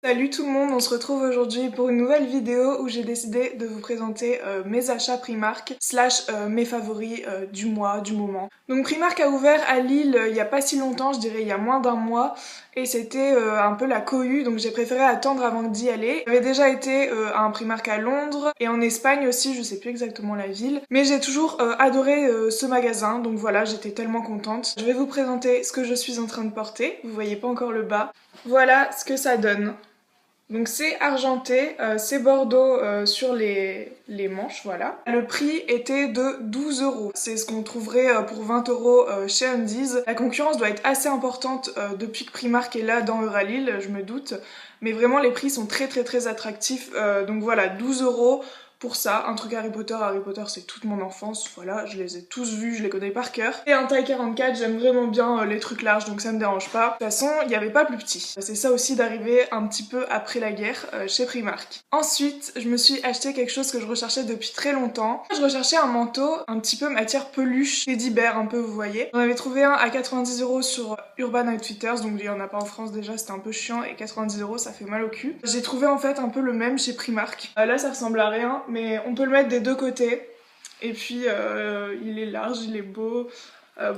Salut tout le monde, on se retrouve aujourd'hui pour une nouvelle vidéo où j'ai décidé de vous présenter mes achats Primark slash mes favoris du mois, du moment. Donc Primark a ouvert à Lille il y a pas si longtemps, je dirais il y a moins d'un mois, et c'était un peu la cohue, donc j'ai préféré attendre avant d'y aller. J'avais déjà été à un Primark à Londres et en Espagne aussi, je sais plus exactement la ville, mais j'ai toujours adoré ce magasin, donc voilà, j'étais tellement contente. Je vais vous présenter ce que je suis en train de porter, vous voyez pas encore le bas. Voilà ce que ça donne. Donc c'est argenté, c'est bordeaux sur les manches, voilà. Le prix était de 12 euros. C'est ce qu'on trouverait pour 20 euros chez Undies. La concurrence doit être assez importante depuis que Primark est là dans Euralil, je me doute. Mais vraiment les prix sont très attractifs. Donc voilà, 12 euros pour ça. Un truc Harry Potter c'est toute mon enfance, voilà, je les ai tous vus, je les connais par cœur. Et un taille 44, j'aime vraiment bien les trucs larges, donc ça me dérange pas. De toute façon, il n'y avait pas plus petit. C'est ça aussi d'arriver un petit peu après la guerre chez Primark. Ensuite, je me suis acheté quelque chose que je recherchais depuis très longtemps. Je recherchais un manteau un petit peu matière peluche, teddy bear un peu, vous voyez. J'en avais trouvé un à 90 euros sur Urban Outfitters, donc il y en a pas en France déjà, c'était un peu chiant, et 90 euros ça fait mal au cul. J'ai trouvé en fait un peu le même chez Primark. Là ça ressemble à rien, mais on peut le mettre des deux côtés. Et puis il est large, il est beau.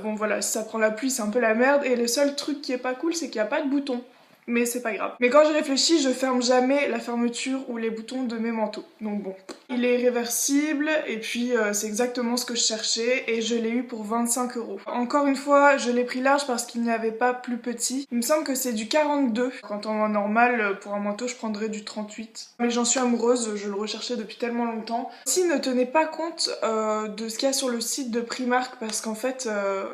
Bon voilà, si ça prend la pluie c'est un peu la merde. Et le seul truc qui est pas cool c'est qu'il n'y a pas de bouton. Mais c'est pas grave. Mais quand je réfléchis, je ferme jamais la fermeture ou les boutons de mes manteaux. Donc bon. Il est réversible et puis c'est exactement ce que je cherchais et je l'ai eu pour 25 euros. Encore une fois, je l'ai pris large parce qu'il n'y avait pas plus petit. Il me semble que c'est du 42. Quand en normal, pour un manteau, je prendrais du 38. Mais j'en suis amoureuse, je le recherchais depuis tellement longtemps. Si ne tenez pas compte de ce qu'il y a sur le site de Primark parce qu'en fait,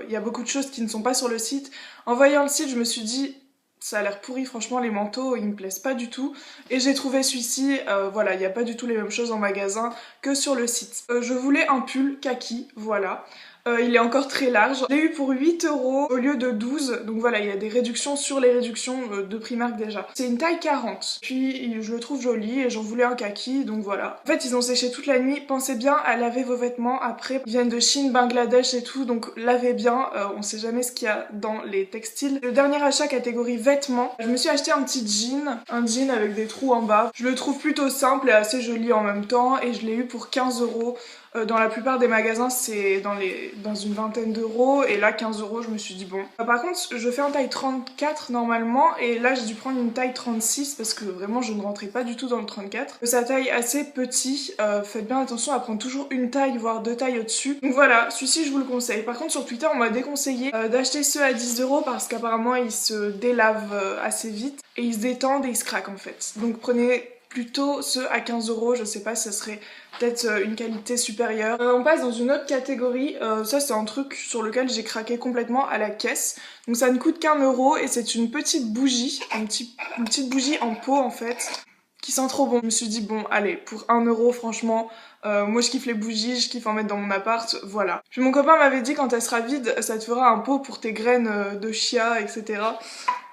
il y a beaucoup de choses qui ne sont pas sur le site. En voyant le site, je me suis dit ça a l'air pourri, franchement les manteaux ils me plaisent pas du tout et j'ai trouvé celui-ci, voilà, il n'y a pas du tout les mêmes choses en magasin que sur le site. Je voulais un pull kaki, voilà. Il est encore très large. Je l'ai eu pour 8 euros au lieu de 12, donc voilà, il y a des réductions sur les réductions de Primark déjà. C'est une taille 40, puis je le trouve joli et j'en voulais un kaki, donc voilà. En fait, ils ont séché toute la nuit, pensez bien à laver vos vêtements après. Ils viennent de Chine, Bangladesh et tout, donc lavez bien, on sait jamais ce qu'il y a dans les textiles. Le dernier achat catégorie vêtements, je me suis acheté un petit jean, un jean avec des trous en bas. Je le trouve plutôt simple et assez joli en même temps et je l'ai eu pour 15 euros. Dans la plupart des magasins c'est dans une vingtaine d'euros et là 15 euros je me suis dit bon. Par contre je fais un taille 34 normalement et là j'ai dû prendre une taille 36 parce que vraiment je ne rentrais pas du tout dans le 34. Sa taille assez petit, faites bien attention à prendre toujours une taille voire deux tailles au-dessus. Donc voilà, celui-ci je vous le conseille. Par contre sur Twitter on m'a déconseillé d'acheter ceux à 10 euros parce qu'apparemment ils se délavent assez vite et ils se détendent et ils se craquent en fait. Donc prenez plutôt ceux à 15 euros, je sais pas si ça serait peut-être une qualité supérieure. On passe dans une autre catégorie, ça c'est un truc sur lequel j'ai craqué complètement à la caisse. Donc ça ne coûte qu'1 euro et c'est une petite bougie, une petite bougie en pot en fait, qui sent trop bon. Je me suis dit bon allez, pour 1 euro franchement, moi je kiffe les bougies, je kiffe en mettre dans mon appart, voilà. Puis mon copain m'avait dit quand elle sera vide, ça te fera un pot pour tes graines de chia, etc.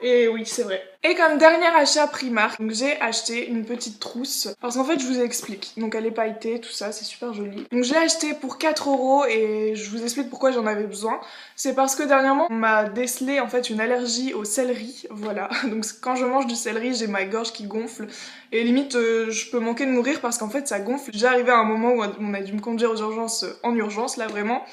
Et oui, c'est vrai. Et comme dernier achat Primark, donc j'ai acheté une petite trousse. Parce qu'en fait, je vous explique. Donc elle est pailletée, tout ça, c'est super joli. Donc je l'ai acheté pour 4 euros et je vous explique pourquoi j'en avais besoin. C'est parce que dernièrement, on m'a décelé en fait une allergie au céleri, voilà. Donc quand je mange du céleri, j'ai ma gorge qui gonfle. Et limite, je peux manquer de mourir parce qu'en fait, ça gonfle. J'ai arrivé à un moment où on a dû me conduire aux urgences, en urgence, là vraiment.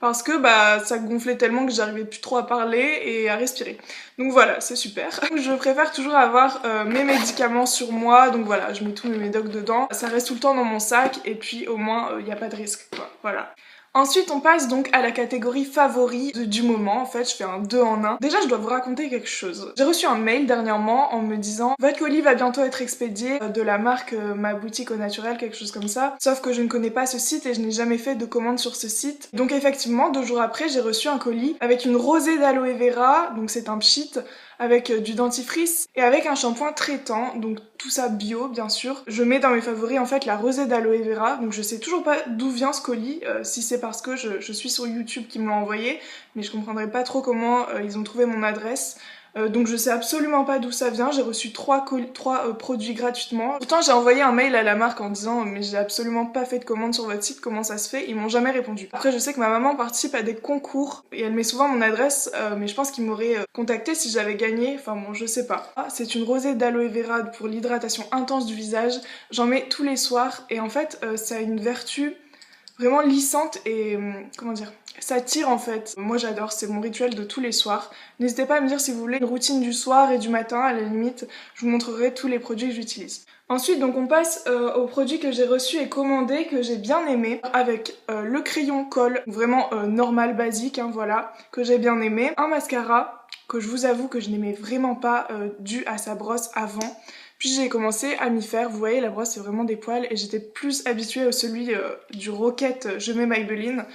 Parce que bah ça gonflait tellement que j'arrivais plus trop à parler et à respirer. Donc voilà, c'est super. Je préfère toujours avoir mes médicaments sur moi, donc voilà, je mets tous mes médocs dedans. Ça reste tout le temps dans mon sac et puis au moins il n'y a pas de risque quoi, voilà. Ensuite on passe donc à la catégorie favoris du moment, en fait je fais un 2 en 1. Déjà je dois vous raconter quelque chose. J'ai reçu un mail dernièrement en me disant votre colis va bientôt être expédié de la marque Ma Boutique au Naturel, quelque chose comme ça. Sauf que je ne connais pas ce site et je n'ai jamais fait de commande sur ce site. Donc effectivement 2 jours après j'ai reçu un colis avec une rosée d'aloe vera, donc c'est un pchit, avec du dentifrice et avec un shampoing traitant, donc tout ça bio bien sûr. Je mets dans mes favoris en fait la rosée d'aloe vera, donc je sais toujours pas d'où vient ce colis, si c'est parce que je suis sur YouTube qui me l'a envoyé, mais je comprendrais pas trop comment ils ont trouvé mon adresse. Donc je sais absolument pas d'où ça vient, j'ai reçu 3 produits gratuitement. Pourtant j'ai envoyé un mail à la marque en disant mais j'ai absolument pas fait de commande sur votre site, comment ça se fait? Ils m'ont jamais répondu. Après je sais que ma maman participe à des concours et elle met souvent mon adresse, mais je pense qu'ils m'auraient contacté si j'avais gagné, enfin bon je sais pas. Ah, c'est une rosée d'aloe vera pour l'hydratation intense du visage, j'en mets tous les soirs et en fait ça a une vertu vraiment lissante et comment dire, ça tire en fait. Moi j'adore, c'est mon rituel de tous les soirs. N'hésitez pas à me dire si vous voulez une routine du soir et du matin, à la limite je vous montrerai tous les produits que j'utilise. Ensuite donc on passe aux produits que j'ai reçus et commandés, que j'ai bien aimé, avec le crayon colle, vraiment normal, basique, hein, voilà, que j'ai bien aimé, un mascara que je vous avoue que je n'aimais vraiment pas dû à sa brosse avant. Puis j'ai commencé à m'y faire, vous voyez la brosse c'est vraiment des poils et j'étais plus habituée à celui du Rocket Je mets Maybelline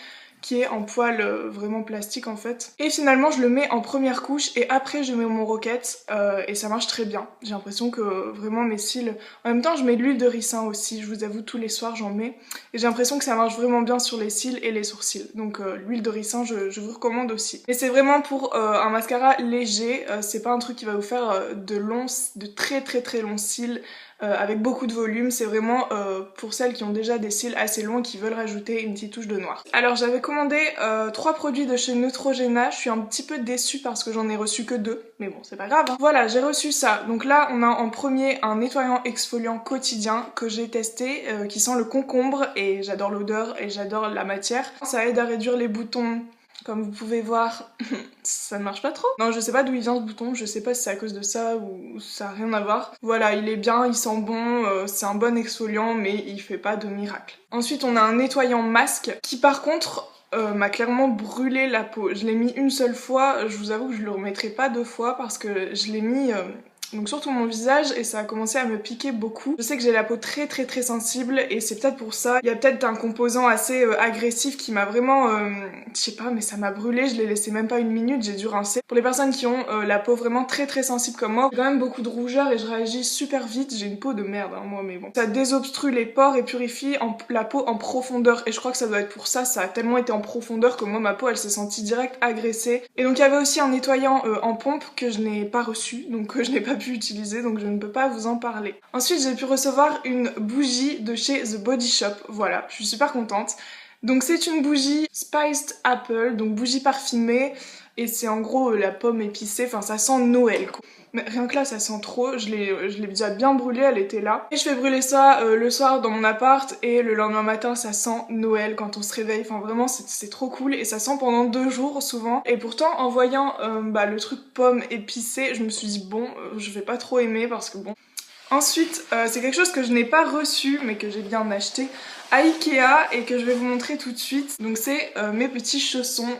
qui est en poil vraiment plastique en fait. Et finalement je le mets en première couche et après je mets mon Rocket et ça marche très bien. J'ai l'impression que vraiment mes cils... En même temps je mets de l'huile de ricin aussi, je vous avoue tous les soirs j'en mets. Et j'ai l'impression que ça marche vraiment bien sur les cils et les sourcils. Donc l'huile de ricin je vous recommande aussi. Et c'est vraiment pour un mascara léger, c'est pas un truc qui va vous faire de très longs cils. Avec beaucoup de volume, c'est vraiment pour celles qui ont déjà des cils assez longs et qui veulent rajouter une petite touche de noir. Alors j'avais commandé 3 produits de chez Neutrogena, je suis un petit peu déçue parce que j'en ai reçu que 2, mais bon c'est pas grave. Hein. Voilà, j'ai reçu ça. Donc là on a en premier un nettoyant exfoliant quotidien que j'ai testé, qui sent le concombre et j'adore l'odeur et j'adore la matière. Ça aide à réduire les boutons. Comme vous pouvez voir, ça ne marche pas trop. Non, je sais pas d'où il vient ce bouton, je sais pas si c'est à cause de ça ou ça a rien à voir. Voilà, il est bien, il sent bon, c'est un bon exfoliant, mais il fait pas de miracle. Ensuite, on a un nettoyant masque qui par contre m'a clairement brûlé la peau. Je l'ai mis une seule fois, je vous avoue que je le remettrai pas 2 fois parce que je l'ai mis... donc surtout mon visage et ça a commencé à me piquer beaucoup. Je sais que j'ai la peau très sensible et c'est peut-être pour ça. Il y a peut-être un composant assez agressif qui m'a vraiment, je sais pas, mais ça m'a brûlé, je l'ai laissé même pas une minute, j'ai dû rincer. Pour les personnes qui ont la peau vraiment très sensible comme moi, j'ai quand même beaucoup de rougeur et je réagis super vite, j'ai une peau de merde hein, moi mais bon. Ça désobstrue les pores et purifie la peau en profondeur et je crois que ça doit être pour ça, ça a tellement été en profondeur que moi ma peau elle s'est sentie direct agressée. Et donc il y avait aussi un nettoyant en pompe que je n'ai pas reçu, donc que je n'ai pas pu utiliser donc je ne peux pas vous en parler. Ensuite j'ai pu recevoir une bougie de chez The Body Shop, voilà, je suis super contente. Donc c'est une bougie Spiced Apple, donc bougie parfumée et c'est en gros la pomme épicée, enfin ça sent Noël quoi. Mais rien que là ça sent trop, je l'ai déjà bien brûlée, elle était là. Et je fais brûler ça le soir dans mon appart et le lendemain matin ça sent Noël quand on se réveille, enfin vraiment c'est trop cool et ça sent pendant 2 jours souvent. Et pourtant en voyant le truc pomme épicée, je me suis dit bon, je vais pas trop aimer parce que bon. Ensuite, c'est quelque chose que je n'ai pas reçu mais que j'ai bien acheté à Ikea et que je vais vous montrer tout de suite. Donc c'est mes petits chaussons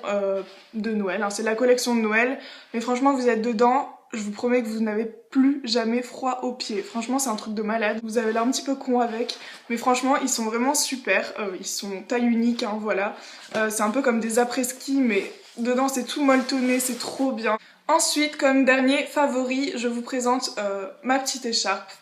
de Noël, hein. C'est la collection de Noël, mais franchement vous êtes dedans, je vous promets que vous n'avez plus jamais froid aux pieds. Franchement c'est un truc de malade, vous avez l'air un petit peu con avec, mais franchement ils sont vraiment super, ils sont taille unique, hein, voilà. C'est un peu comme des après-ski mais dedans c'est tout molletonné, c'est trop bien. Ensuite, comme dernier favori, je vous présente ma petite écharpe,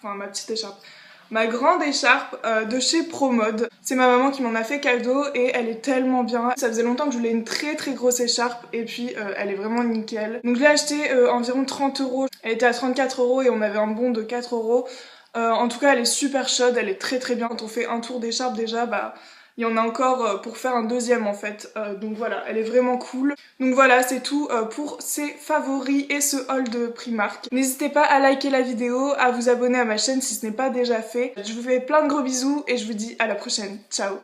ma grande écharpe de chez Promode. C'est ma maman qui m'en a fait cadeau et elle est tellement bien. Ça faisait longtemps que je voulais une très grosse écharpe et puis elle est vraiment nickel. Donc je l'ai achetée environ 30 €. Elle était à 34 € et on avait un bon de 4 €. En tout cas, elle est super chaude, elle est très bien. Quand on fait un tour d'écharpe déjà, bah... il y en a encore pour faire un deuxième en fait, donc voilà, elle est vraiment cool. Donc voilà, c'est tout pour ces favoris et ce haul de Primark. N'hésitez pas à liker la vidéo, à vous abonner à ma chaîne si ce n'est pas déjà fait. Je vous fais plein de gros bisous et je vous dis à la prochaine. Ciao!